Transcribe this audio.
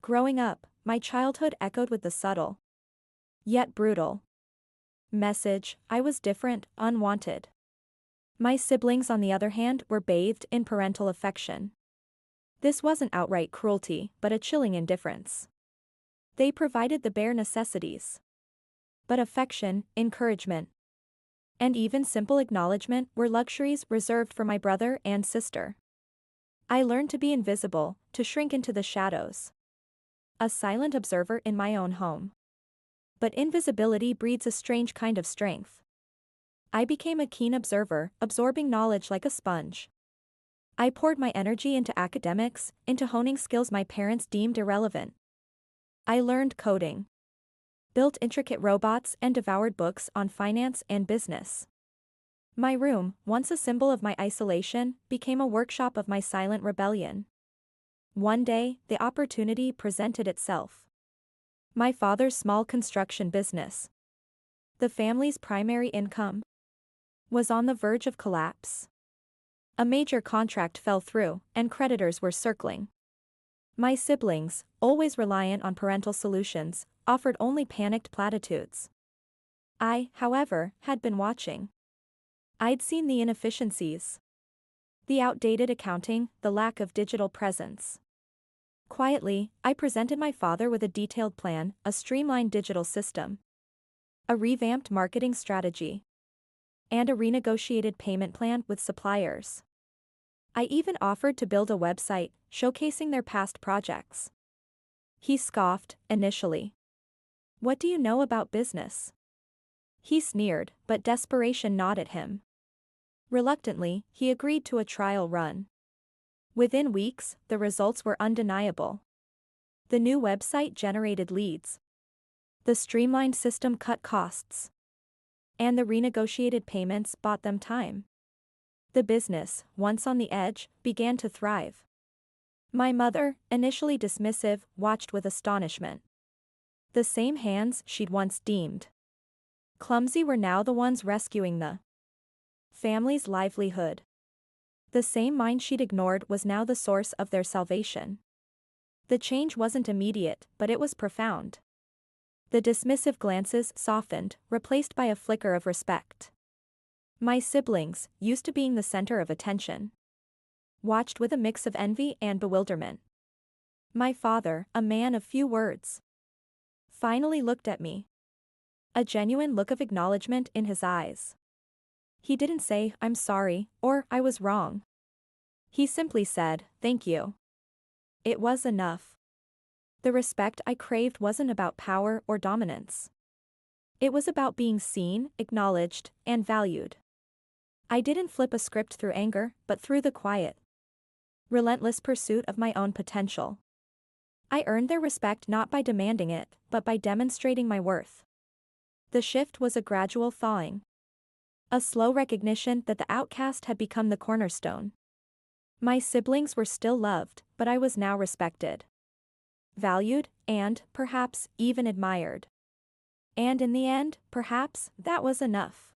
Growing up, my childhood echoed with the subtle, yet brutal, message: I was different, unwanted. My siblings, on the other hand, were bathed in parental affection. This wasn't outright cruelty, but a chilling indifference. They provided the bare necessities. But affection, encouragement, and even simple acknowledgement were luxuries reserved for my brother and sister. I learned to be invisible, to shrink into the shadows. A silent observer in my own home. But invisibility breeds a strange kind of strength. I became a keen observer, absorbing knowledge like a sponge. I poured my energy into academics, into honing skills my parents deemed irrelevant. I learned coding, built intricate robots, and devoured books on finance and business. My room, once a symbol of my isolation, became a workshop of my silent rebellion. One day, the opportunity presented itself. My father's small construction business, the family's primary income, was on the verge of collapse. A major contract fell through, and creditors were circling. My siblings, always reliant on parental solutions, offered only panicked platitudes. I, however, had been watching. I'd seen the inefficiencies, the outdated accounting, the lack of digital presence. Quietly, I presented my father with a detailed plan, a streamlined digital system, a revamped marketing strategy, and a renegotiated payment plan with suppliers. I even offered to build a website, showcasing their past projects. He scoffed, initially. "What do you know about business?" He sneered, but desperation gnawed at him. Reluctantly, he agreed to a trial run. Within weeks, the results were undeniable. The new website generated leads. The streamlined system cut costs. And the renegotiated payments bought them time. The business, once on the edge, began to thrive. My mother, initially dismissive, watched with astonishment. The same hands she'd once deemed clumsy were now the ones rescuing the family's livelihood. The same mind she'd ignored was now the source of their salvation. The change wasn't immediate, but it was profound. The dismissive glances softened, replaced by a flicker of respect. My siblings, used to being the center of attention, watched with a mix of envy and bewilderment. My father, a man of few words, finally looked at me. A genuine look of acknowledgement in his eyes. He didn't say, "I'm sorry," or "I was wrong." He simply said, "Thank you." It was enough. The respect I craved wasn't about power or dominance. It was about being seen, acknowledged, and valued. I didn't flip a script through anger, but through the quiet, relentless pursuit of my own potential. I earned their respect not by demanding it, but by demonstrating my worth. The shift was a gradual thawing. A slow recognition that the outcast had become the cornerstone. My siblings were still loved, but I was now respected, valued, and, perhaps, even admired. And in the end, perhaps, that was enough.